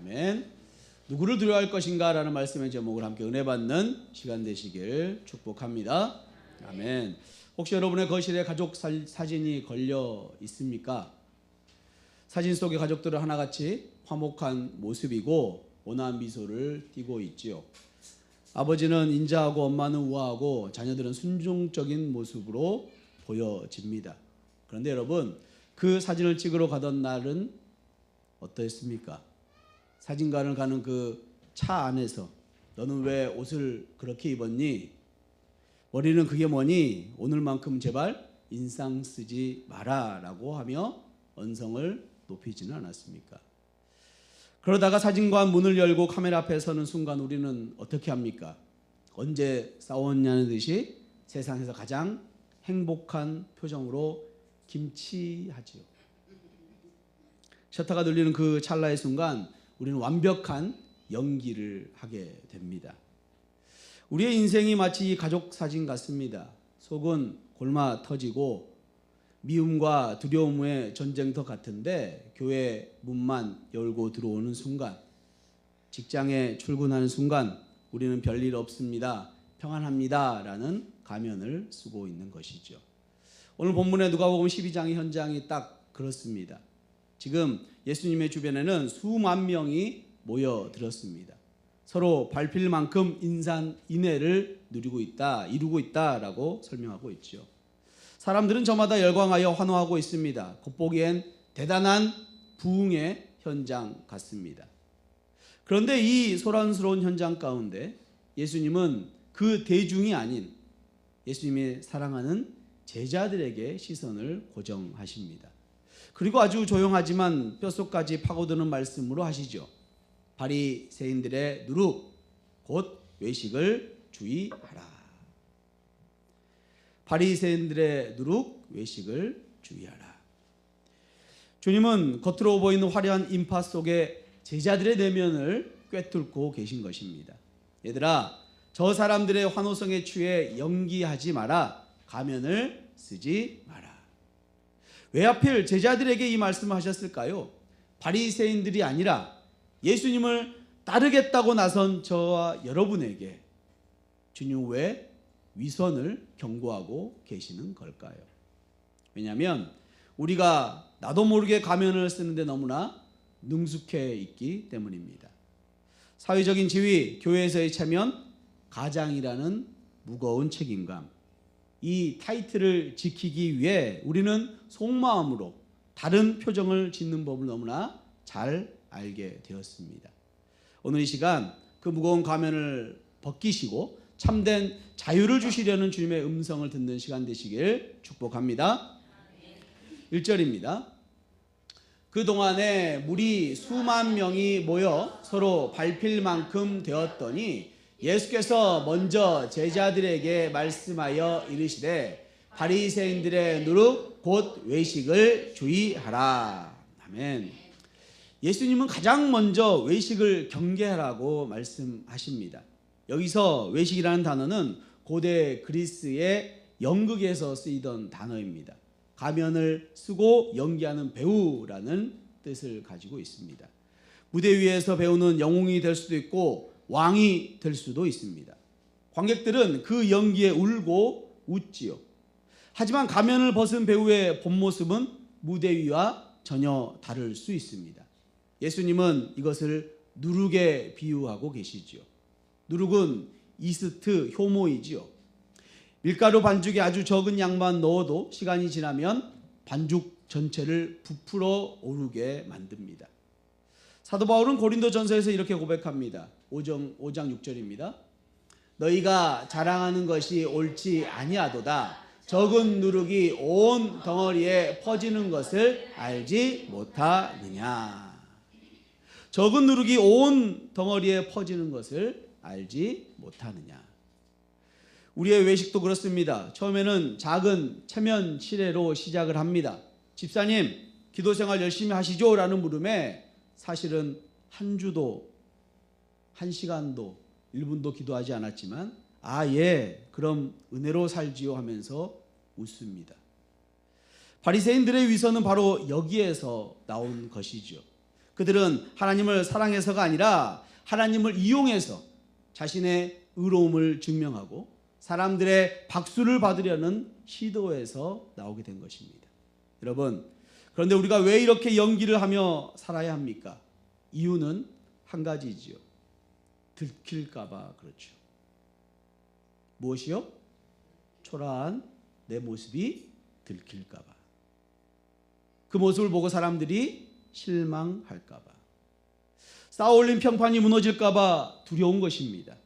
아멘. 누구를 두려워할 것인가 라는 말씀의 제목을 함께 은혜 받는 시간 되시길 축복합니다. 아멘. 혹시 여러분의 거실에 가족 사진이 걸려 있습니까? 사진 속의 가족들은 하나같이 화목한 모습이고 온화한 미소를 띠고 있지요. 아버지는 인자하고 엄마는 우아하고 자녀들은 순종적인 모습으로 보여집니다. 그런데 여러분, 그 사진을 찍으러 가던 날은 어떠했습니까? 사진관을 가는 그 차 안에서 너는 왜 옷을 그렇게 입었니? 머리는 그게 뭐니? 오늘만큼 제발 인상 쓰지 마라 라고 하며 언성을 높이지는 않았습니까? 그러다가 사진관 문을 열고 카메라 앞에 서는 순간 우리는 어떻게 합니까? 언제 싸웠냐는 듯이 세상에서 가장 행복한 표정으로 김치하지요. 셔터가 눌리는 그 찰나의 순간 우리는 완벽한 연기를 하게 됩니다. 우리의 인생이 마치 이 가족 사진 같습니다. 속은 골마 터지고 미움과 두려움의 전쟁터 같은데 교회 문만 열고 들어오는 순간, 직장에 출근하는 순간 우리는 별일 없습니다, 평안합니다 라는 가면을 쓰고 있는 것이죠. 오늘 본문의 누가복음 12장의 현장이 딱 그렇습니다. 지금 예수님의 주변에는 수만 명이 모여들었습니다. 서로 밟힐 만큼 인산인해를 이루고 있다라고 설명하고 있죠. 사람들은 저마다 열광하여 환호하고 있습니다. 겉보기엔 대단한 부흥의 현장 같습니다. 그런데 이 소란스러운 현장 가운데 예수님은 그 대중이 아닌 예수님이 사랑하는 제자들에게 시선을 고정하십니다. 그리고 아주 조용하지만 뼛속까지 파고드는 말씀으로 하시죠. 바리새인들의 누룩 곧 외식을 주의하라. 바리새인들의 누룩 외식을 주의하라. 주님은 겉으로 보이는 화려한 인파 속에 제자들의 내면을 꿰뚫고 계신 것입니다. 얘들아, 저 사람들의 환호성에 취해 연기하지 마라. 가면을 쓰지 마라. 왜 하필 제자들에게 이 말씀을 하셨을까요? 바리새인들이 아니라 예수님을 따르겠다고 나선 저와 여러분에게 주님 왜 위선을 경고하고 계시는 걸까요? 왜냐하면 우리가 나도 모르게 가면을 쓰는데 너무나 능숙해 있기 때문입니다. 사회적인 지위, 교회에서의 체면, 가장이라는 무거운 책임감, 이 타이틀을 지키기 위해 우리는 속마음으로 다른 표정을 짓는 법을 너무나 잘 알게 되었습니다. 오늘 이 시간 그 무거운 가면을 벗기시고 참된 자유를 주시려는 주님의 음성을 듣는 시간 되시길 축복합니다. 1절입니다. 그동안에 무리 수만 명이 모여 서로 밟힐 만큼 되었더니 예수께서 먼저 제자들에게 말씀하여 이르시되 바리새인들의 누룩 곧 외식을 주의하라. 아멘. 예수님은 가장 먼저 외식을 경계하라고 말씀하십니다. 여기서 외식이라는 단어는 고대 그리스의 연극에서 쓰이던 단어입니다. 가면을 쓰고 연기하는 배우라는 뜻을 가지고 있습니다. 무대 위에서 배우는 영웅이 될 수도 있고 왕이 될 수도 있습니다. 관객들은 그 연기에 울고 웃지요. 하지만 가면을 벗은 배우의 본 모습은 무대 위와 전혀 다를 수 있습니다. 예수님은 이것을 누룩에 비유하고 계시죠. 누룩은 이스트 효모이지요. 밀가루 반죽에 아주 적은 양만 넣어도 시간이 지나면 반죽 전체를 부풀어 오르게 만듭니다. 사도 바울은 고린도전서에서 이렇게 고백합니다. 5장 6절입니다. 너희가 자랑하는 것이 옳지 아니하도다. 적은 누룩이 온 덩어리에 퍼지는 것을 알지 못하느냐. 적은 누룩이 온 덩어리에 퍼지는 것을 알지 못하느냐. 우리의 외식도 그렇습니다. 처음에는 작은 체면 치레로 시작을 합니다. 집사님, 기도생활 열심히 하시죠? 라는 물음에 사실은 한 주도, 한 시간도, 1분도 기도하지 않았지만 예, 그럼 은혜로 살지요 하면서 웃습니다. 바리새인들의 위선은 바로 여기에서 나온 것이죠. 그들은 하나님을 사랑해서가 아니라 하나님을 이용해서 자신의 의로움을 증명하고 사람들의 박수를 받으려는 시도에서 나오게 된 것입니다. 여러분, 그런데 우리가 왜 이렇게 연기를 하며 살아야 합니까? 이유는 한 가지지요. 들킬까봐 그렇죠. 무엇이요? 초라한 내 모습이 들킬까봐. 그 모습을 보고 사람들이 실망할까봐. 쌓아올린 평판이 무너질까봐 두려운 것입니다.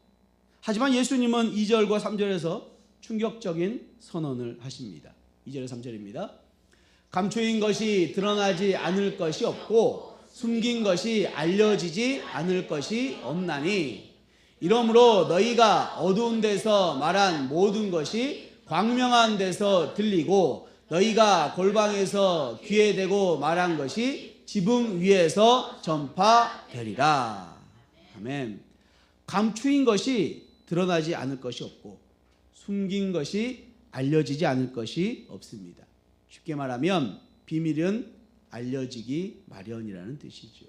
하지만 예수님은 2절과 3절에서 충격적인 선언을 하십니다. 2절에 3절입니다. 감추인 것이 드러나지 않을 것이 없고 숨긴 것이 알려지지 않을 것이 없나니 이러므로 너희가 어두운 데서 말한 모든 것이 광명한 데서 들리고 너희가 골방에서 귀에 대고 말한 것이 지붕 위에서 전파되리라. 아멘. 감추인 것이 드러나지 않을 것이 없고 숨긴 것이 알려지지 않을 것이 없습니다. 쉽게 말하면 비밀은 알려지기 마련이라는 뜻이죠.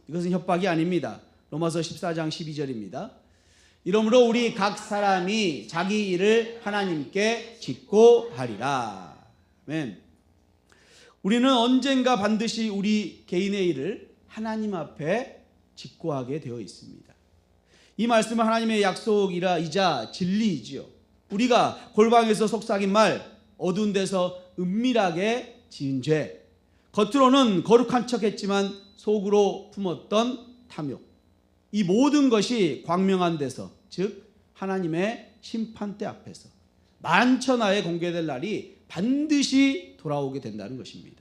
이것은 협박이 아닙니다. 로마서 14장 12절입니다. 이러므로 우리 각 사람이 자기 일을 하나님께 짓고 하리라. 아멘. 우리는 언젠가 반드시 우리 개인의 일을 하나님 앞에 짓고 하게 되어 있습니다. 이 말씀은 하나님의 약속이자 진리이지요. 우리가 골방에서 속삭인 말, 어두운 데서 은밀하게 지은 죄, 겉으로는 거룩한 척했지만 속으로 품었던 탐욕, 이 모든 것이 광명한 데서, 즉 하나님의 심판대 앞에서 만천하에 공개될 날이 반드시 돌아오게 된다는 것입니다.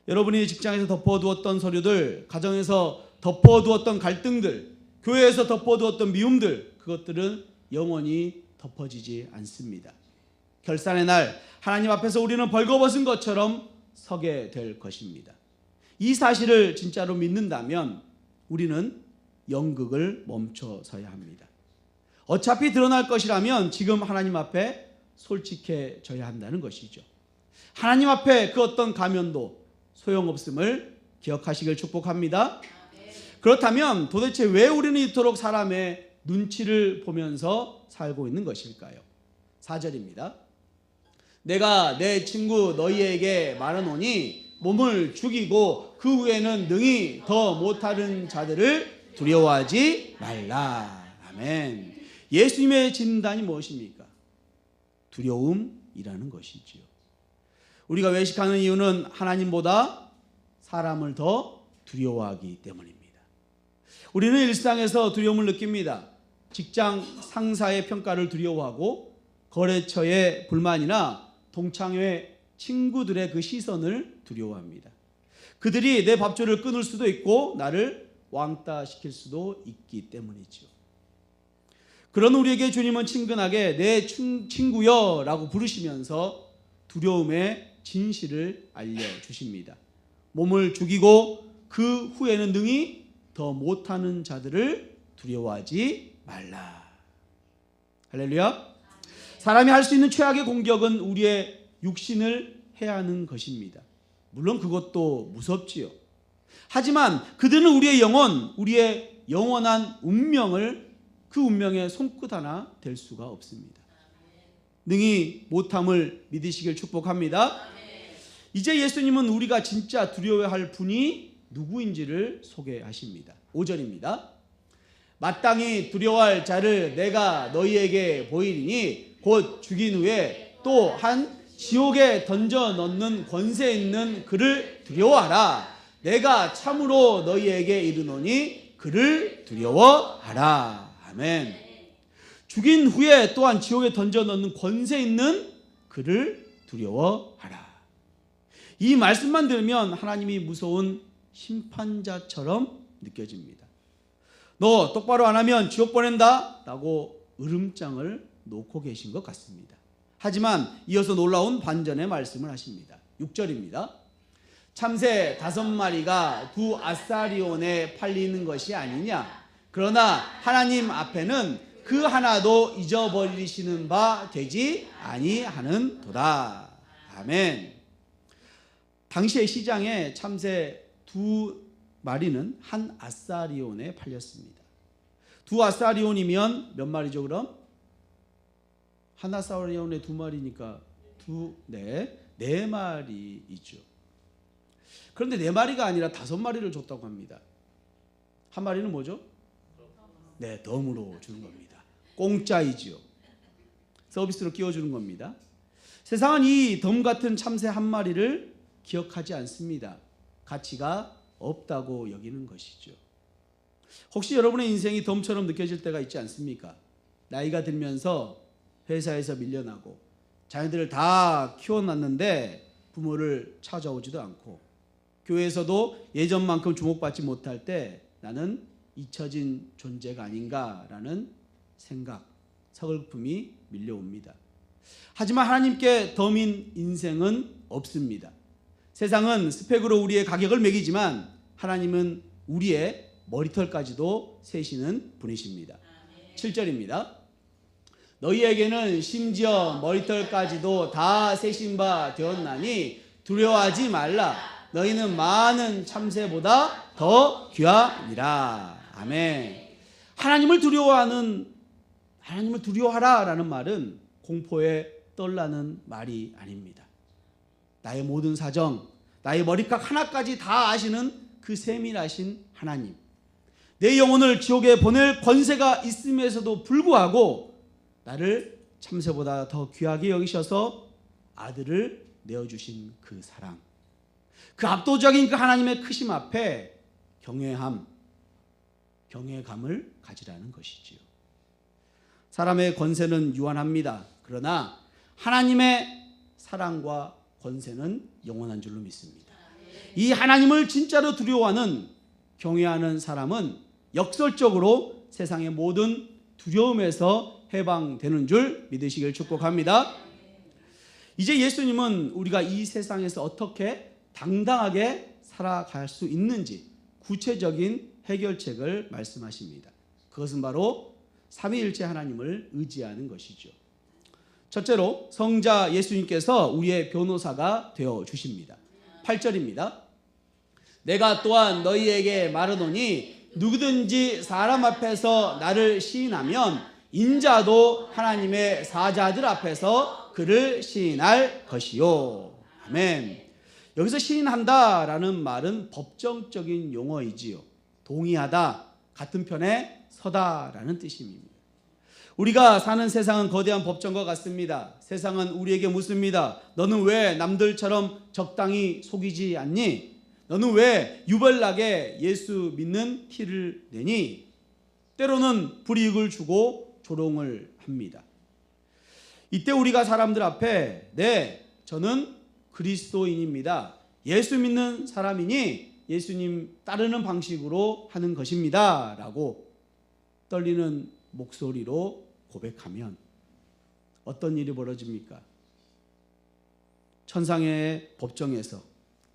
여러분이 직장에서 덮어두었던 서류들, 가정에서 덮어두었던 갈등들, 교회에서 덮어두었던 미움들, 그것들은 영원히 덮어지지 않습니다. 결산의 날 하나님 앞에서 우리는 벌거벗은 것처럼 서게 될 것입니다. 이 사실을 진짜로 믿는다면 우리는 연극을 멈춰서야 합니다. 어차피 드러날 것이라면 지금 하나님 앞에 솔직해져야 한다는 것이죠. 하나님 앞에 그 어떤 가면도 소용없음을 기억하시길 축복합니다. 그렇다면 도대체 왜 우리는 이토록 사람의 눈치를 보면서 살고 있는 것일까요? 4절입니다. 내가 내 친구 너희에게 말하노니 몸을 죽이고 그 후에는 능히 더 못하는 자들을 두려워하지 말라. 아멘. 예수님의 진단이 무엇입니까? 두려움이라는 것이지요. 우리가 외식하는 이유는 하나님보다 사람을 더 두려워하기 때문입니다. 우리는 일상에서 두려움을 느낍니다. 직장 상사의 평가를 두려워하고 거래처의 불만이나 동창회 친구들의 그 시선을 두려워합니다. 그들이 내 밥줄을 끊을 수도 있고 나를 왕따시킬 수도 있기 때문이죠. 그런 우리에게 주님은 친근하게 내 친구여 라고 부르시면서 두려움의 진실을 알려주십니다. 몸을 죽이고 그 후에는 능히 더 못하는 자들을 두려워하지 말라. 할렐루야. 사람이 할 수 있는 최악의 공격은 우리의 육신을 해하는 것입니다. 물론 그것도 무섭지요. 하지만 그들은 우리의 영혼, 우리의 영원한 운명을 그 운명의 손끝 하나 될 수가 없습니다. 능히 못함을 믿으시길 축복합니다. 이제 예수님은 우리가 진짜 두려워할 분이 누구인지를 소개하십니다. 5절입니다. 마땅히 두려워할 자를 내가 너희에게 보이리니 곧 죽인 후에 또 한 지옥에 던져 넣는 권세 있는 그를 두려워하라. 내가 참으로 너희에게 이르노니 그를 두려워하라. 아멘. 죽인 후에 또한 지옥에 던져 넣는 권세 있는 그를 두려워하라. 이 말씀만 들으면 하나님이 무서운 심판자처럼 느껴집니다. 너 똑바로 안 하면 지옥 보낸다 라고 으름장을 놓고 계신 것 같습니다. 하지만 이어서 놀라운 반전의 말씀을 하십니다. 6절입니다. 참새 5마리가 두 아사리온에 팔리는 것이 아니냐. 그러나 하나님 앞에는 그 하나도 잊어버리시는 바 되지 아니하는도다. 아멘. 당시의 시장에 참새 두 마리는 한 아사리온에 팔렸습니다. 두 아사리온이면 몇 마리죠 그럼? 한 아사리온에 두 마리니까 네 마리이죠. 그런데 네 마리가 아니라 5마리를 줬다고 합니다. 한 마리는 뭐죠? 네, 덤으로 주는 겁니다. 공짜이지요. 서비스로 끼워주는 겁니다. 세상은 이 덤 같은 참새 한 마리를 기억하지 않습니다. 가치가 없다고 여기는 것이죠. 혹시 여러분의 인생이 덤처럼 느껴질 때가 있지 않습니까? 나이가 들면서 회사에서 밀려나고 자녀들을 다 키워놨는데 부모를 찾아오지도 않고 교회에서도 예전만큼 주목받지 못할 때 나는 잊혀진 존재가 아닌가라는 생각, 서글픔이 밀려옵니다. 하지만 하나님께 덤인 인생은 없습니다. 세상은 스펙으로 우리의 가격을 매기지만 하나님은 우리의 머리털까지도 세시는 분이십니다. 7절입니다. 너희에게는 심지어 머리털까지도 다 세신 바 되었나니 두려워하지 말라. 너희는 많은 참새보다 더 귀하니라. 아멘. 하나님을 두려워하라라는 말은 공포에 떨라는 말이 아닙니다. 나의 모든 사정, 나의 머리카락 하나까지 다 아시는 그 세밀하신 하나님, 내 영혼을 지옥에 보낼 권세가 있음에서도 불구하고 나를 참새보다 더 귀하게 여기셔서 아들을 내어주신 그 사랑, 그 압도적인 그 하나님의 크심 앞에 경외감을 가지라는 것이지요. 사람의 권세는 유한합니다. 그러나 하나님의 사랑과 권세는 영원한 줄로 믿습니다. 이 하나님을 진짜로 두려워하는, 경외하는 사람은 역설적으로 세상의 모든 두려움에서 해방되는 줄 믿으시길 축복합니다. 이제 예수님은 우리가 이 세상에서 어떻게 당당하게 살아갈 수 있는지 구체적인 해결책을 말씀하십니다. 그것은 바로 삼위일체 하나님을 의지하는 것이죠. 첫째로 성자 예수님께서 우리의 변호사가 되어 주십니다. 8절입니다. 내가 또한 너희에게 말하노니 누구든지 사람 앞에서 나를 시인하면 인자도 하나님의 사자들 앞에서 그를 시인할 것이요. 아멘. 여기서 시인한다라는 말은 법정적인 용어이지요. 동의하다, 같은 편에 서다라는 뜻입니다. 우리가 사는 세상은 거대한 법정과 같습니다. 세상은 우리에게 묻습니다. 너는 왜 남들처럼 적당히 속이지 않니? 너는 왜 유별나게 예수 믿는 티를 내니? 때로는 불이익을 주고 조롱을 합니다. 이때 우리가 사람들 앞에 네, 저는 그리스도인입니다. 예수 믿는 사람이니 예수님 따르는 방식으로 하는 것입니다. 라고 떨리는 목소리로 고백하면 어떤 일이 벌어집니까? 천상의 법정에서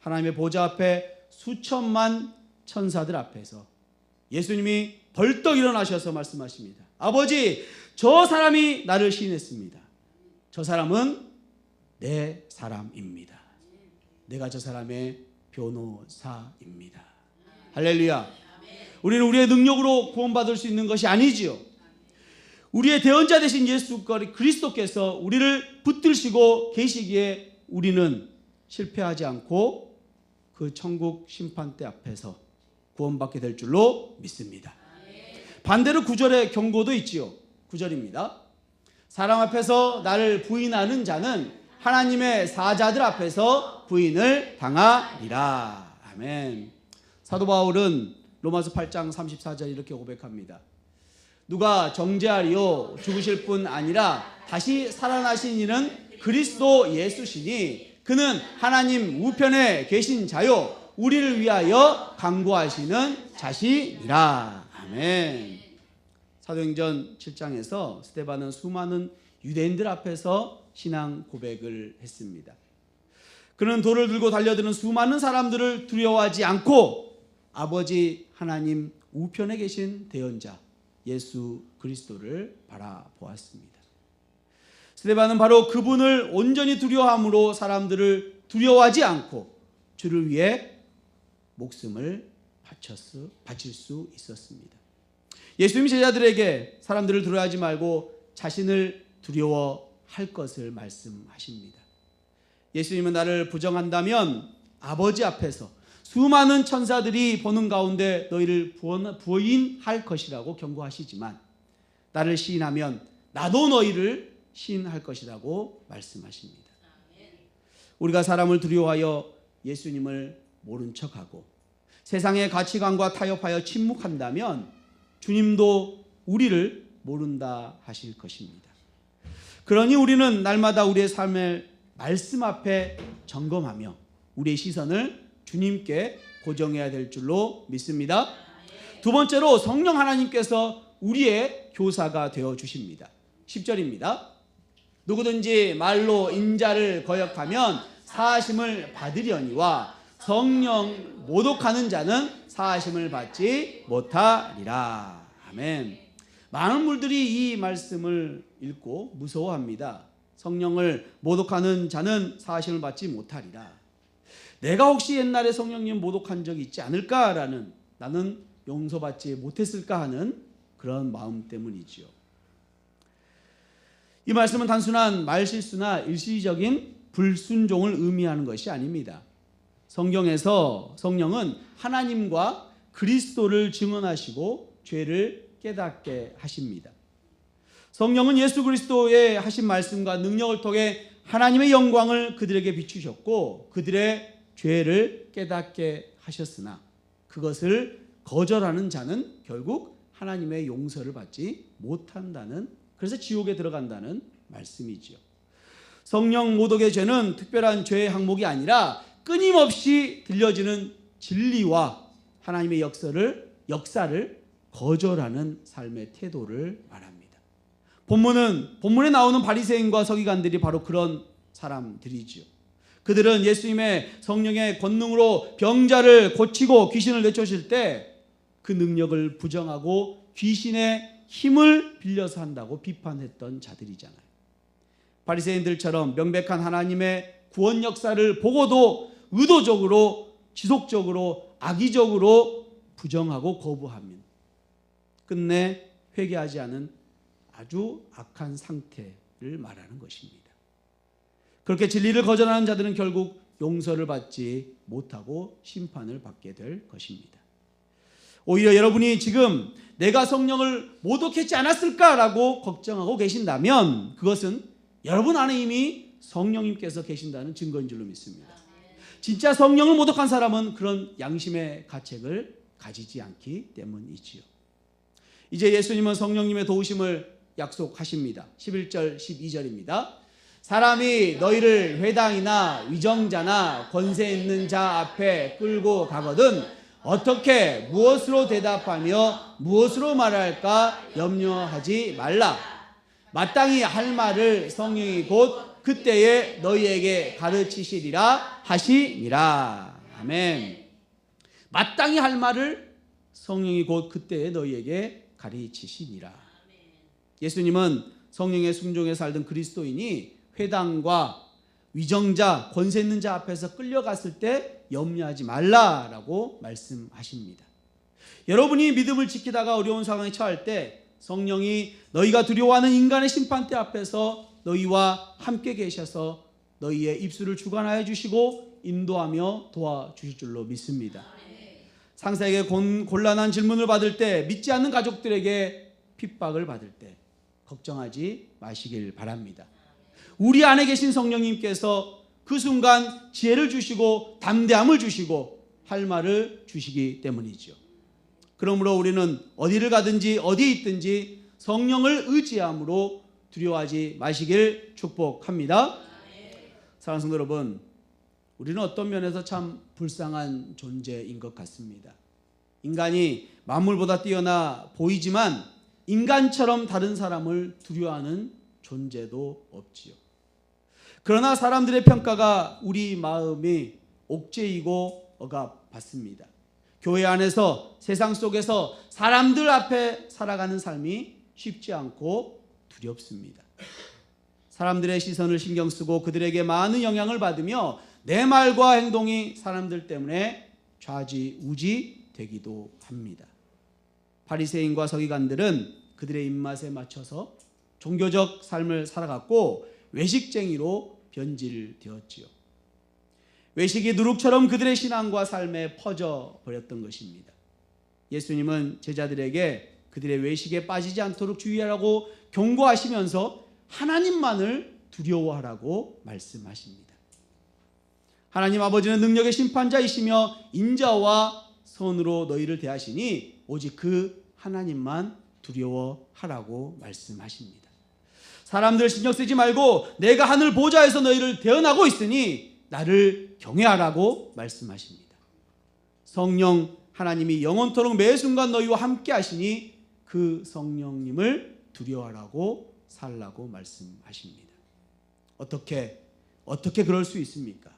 하나님의 보좌 앞에 수천만 천사들 앞에서 예수님이 벌떡 일어나셔서 말씀하십니다. 아버지, 저 사람이 나를 시인했습니다. 저 사람은 내 사람입니다. 내가 저 사람의 변호사입니다. 할렐루야. 우리는 우리의 능력으로 구원받을 수 있는 것이 아니지요. 우리의 대언자 되신 예수 그리스도께서 우리를 붙드시고 계시기에 우리는 실패하지 않고 그 천국 심판대 앞에서 구원받게 될 줄로 믿습니다. 반대로 9절의 경고도 있지요. 9절입니다. 사람 앞에서 나를 부인하는 자는 하나님의 사자들 앞에서 부인을 당하리라. 아멘. 사도 바울은 로마서 8장 34절 이렇게 고백합니다. 누가 정죄하리요? 죽으실 뿐 아니라 다시 살아나신 이는 그리스도 예수시니 그는 하나님 우편에 계신 자요 우리를 위하여 강구하시는 자시니라. 아멘. 사도행전 7장에서 스데반은 수많은 유대인들 앞에서 신앙 고백을 했습니다. 그는 돌을 들고 달려드는 수많은 사람들을 두려워하지 않고 아버지 하나님 우편에 계신 대언자 예수 그리스도를 바라보았습니다. 스데반은 바로 그분을 온전히 두려워함으로 사람들을 두려워하지 않고 주를 위해 목숨을 바칠 수 있었습니다. 예수님 제자들에게 사람들을 두려워하지 말고 자신을 두려워할 것을 말씀하십니다. 예수님은 나를 부정한다면 아버지 앞에서 수많은 천사들이 보는 가운데 너희를 부인할 것이라고 경고하시지만 나를 시인하면 나도 너희를 시인할 것이라고 말씀하십니다. 우리가 사람을 두려워하여 예수님을 모른 척하고 세상의 가치관과 타협하여 침묵한다면 주님도 우리를 모른다 하실 것입니다. 그러니 우리는 날마다 우리의 삶을 말씀 앞에 점검하며 우리의 시선을 주님께 고정해야 될 줄로 믿습니다. 두 번째로 성령 하나님께서 우리의 교사가 되어 주십니다. 10절입니다. 누구든지 말로 인자를 거역하면 사하심을 받으려니와 성령 모독하는 자는 사하심을 받지 못하리라. 아멘. 많은 분들이 이 말씀을 읽고 무서워합니다. 성령을 모독하는 자는 사하심을 받지 못하리라. 내가 혹시 옛날에 성령님 모독한 적이 있지 않을까라는, 나는 용서받지 못했을까 하는 그런 마음 때문이지요. 이 말씀은 단순한 말실수나 일시적인 불순종을 의미하는 것이 아닙니다. 성경에서 성령은 하나님과 그리스도를 증언하시고 죄를 깨닫게 하십니다. 성령은 예수 그리스도의 하신 말씀과 능력을 통해 하나님의 영광을 그들에게 비추셨고 그들의 죄를 깨닫게 하셨으나 그것을 거절하는 자는 결국 하나님의 용서를 받지 못한다는, 그래서 지옥에 들어간다는 말씀이지요. 성령 모독의 죄는 특별한 죄의 항목이 아니라 끊임없이 들려지는 진리와 하나님의 역사를 거절하는 삶의 태도를 말합니다. 본문에 나오는 바리새인과 서기관들이 바로 그런 사람들이지요. 그들은 예수님의 성령의 권능으로 병자를 고치고 귀신을 내쫓을 때 그 능력을 부정하고 귀신의 힘을 빌려서 한다고 비판했던 자들이잖아요. 바리새인들처럼 명백한 하나님의 구원 역사를 보고도 의도적으로, 지속적으로, 악의적으로 부정하고 거부하면 끝내 회개하지 않은 아주 악한 상태를 말하는 것입니다. 그렇게 진리를 거절하는 자들은 결국 용서를 받지 못하고 심판을 받게 될 것입니다. 오히려 여러분이 지금 내가 성령을 모독했지 않았을까라고 걱정하고 계신다면 그것은 여러분 안에 이미 성령님께서 계신다는 증거인 줄로 믿습니다. 진짜 성령을 모독한 사람은 그런 양심의 가책을 가지지 않기 때문이지요. 이제 예수님은 성령님의 도우심을 약속하십니다. 11절 12절입니다. 사람이 너희를 회당이나 위정자나 권세 있는 자 앞에 끌고 가거든 어떻게 무엇으로 대답하며 무엇으로 말할까 염려하지 말라. 마땅히 할 말을 성령이 곧 그때에 너희에게 가르치시리라 하시니라. 아멘. 마땅히 할 말을 성령이 곧 그때에 너희에게 가르치시니라. 예수님은 성령의 순종에 살던 그리스도인이 회당과 위정자, 권세 있는 자 앞에서 끌려갔을 때 염려하지 말라라고 말씀하십니다. 여러분이 믿음을 지키다가 어려운 상황에 처할 때 성령이 너희가 두려워하는 인간의 심판대 앞에서 너희와 함께 계셔서 너희의 입술을 주관하여 주시고 인도하며 도와주실 줄로 믿습니다. 상사에게 곤란한 질문을 받을 때, 믿지 않는 가족들에게 핍박을 받을 때 걱정하지 마시길 바랍니다. 우리 안에 계신 성령님께서 그 순간 지혜를 주시고 담대함을 주시고 할 말을 주시기 때문이죠. 그러므로 우리는 어디를 가든지 어디에 있든지 성령을 의지함으로 두려워하지 마시길 축복합니다. 사랑하는 성도 여러분, 우리는 어떤 면에서 참 불쌍한 존재인 것 같습니다. 인간이 만물보다 뛰어나 보이지만 인간처럼 다른 사람을 두려워하는 존재도 없지요. 그러나 사람들의 평가가 우리 마음이 옥죄이고 억압받습니다. 교회 안에서, 세상 속에서 사람들 앞에 살아가는 삶이 쉽지 않고 두렵습니다. 사람들의 시선을 신경 쓰고 그들에게 많은 영향을 받으며 내 말과 행동이 사람들 때문에 좌지우지 되기도 합니다. 바리새인과 서기관들은 그들의 입맛에 맞춰서 종교적 삶을 살아갔고 외식쟁이로 변질되었지요. 외식이 누룩처럼 그들의 신앙과 삶에 퍼져 버렸던 것입니다. 예수님은 제자들에게 그들의 외식에 빠지지 않도록 주의하라고 경고하시면서 하나님만을 두려워하라고 말씀하십니다. 하나님 아버지는 능력의 심판자이시며 인자와 선으로 너희를 대하시니 오직 그 하나님만 두려워하라고 말씀하십니다. 사람들 신경 쓰지 말고 내가 하늘 보좌에서 너희를 대언하고 있으니 나를 경외하라고 말씀하십니다. 성령 하나님이 영원토록 매 순간 너희와 함께 하시니 그 성령님을 두려워하라고 살라고 말씀하십니다. 어떻게 그럴 수 있습니까?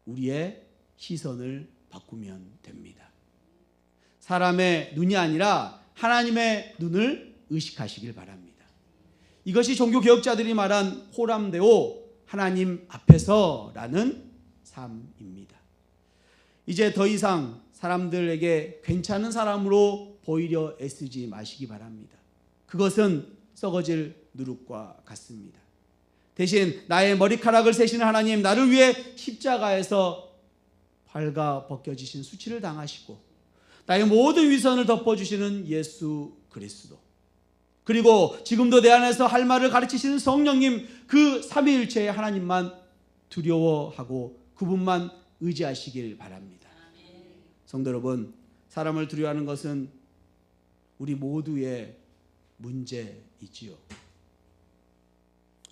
우리의 시선을 바꾸면 됩니다. 사람의 눈이 아니라 하나님의 눈을 의식하시길 바랍니다. 이것이 종교개혁자들이 말한 호람데오 하나님 앞에서라는 삶입니다. 이제 더 이상 사람들에게 괜찮은 사람으로 보이려 애쓰지 마시기 바랍니다. 그것은 썩어질 누룩과 같습니다. 대신 나의 머리카락을 세시는 하나님, 나를 위해 십자가에서 발가 벗겨지신 수치를 당하시고 나의 모든 위선을 덮어주시는 예수 그리스도, 그리고 지금도 내 안에서 할 말을 가르치시는 성령님, 그 삼위일체의 하나님만 두려워하고 그분만 의지하시길 바랍니다. 성도 여러분, 사람을 두려워하는 것은 우리 모두의 문제이지요.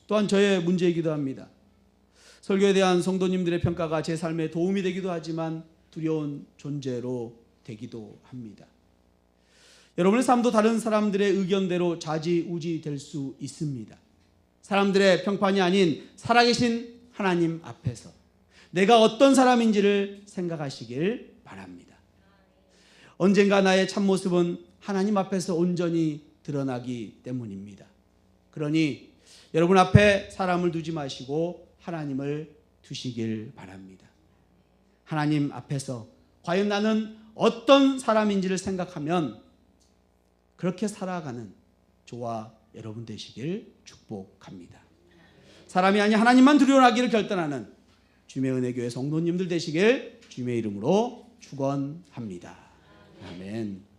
또한 저의 문제이기도 합니다. 설교에 대한 성도님들의 평가가 제 삶에 도움이 되기도 하지만 두려운 존재로 되기도 합니다. 여러분의 삶도 다른 사람들의 의견대로 좌지우지 될 수 있습니다. 사람들의 평판이 아닌 살아계신 하나님 앞에서 내가 어떤 사람인지를 생각하시길 바랍니다. 언젠가 나의 참모습은 하나님 앞에서 온전히 드러나기 때문입니다. 그러니 여러분 앞에 사람을 두지 마시고 하나님을 두시길 바랍니다. 하나님 앞에서 과연 나는 어떤 사람인지를 생각하면 그렇게 살아가는 저와 여러분 되시길 축복합니다. 사람이 아닌 하나님만 두려워하기를 결단하는 주님의 은혜교회 성도님들 되시길 주님의 이름으로 축원합니다. 아멘.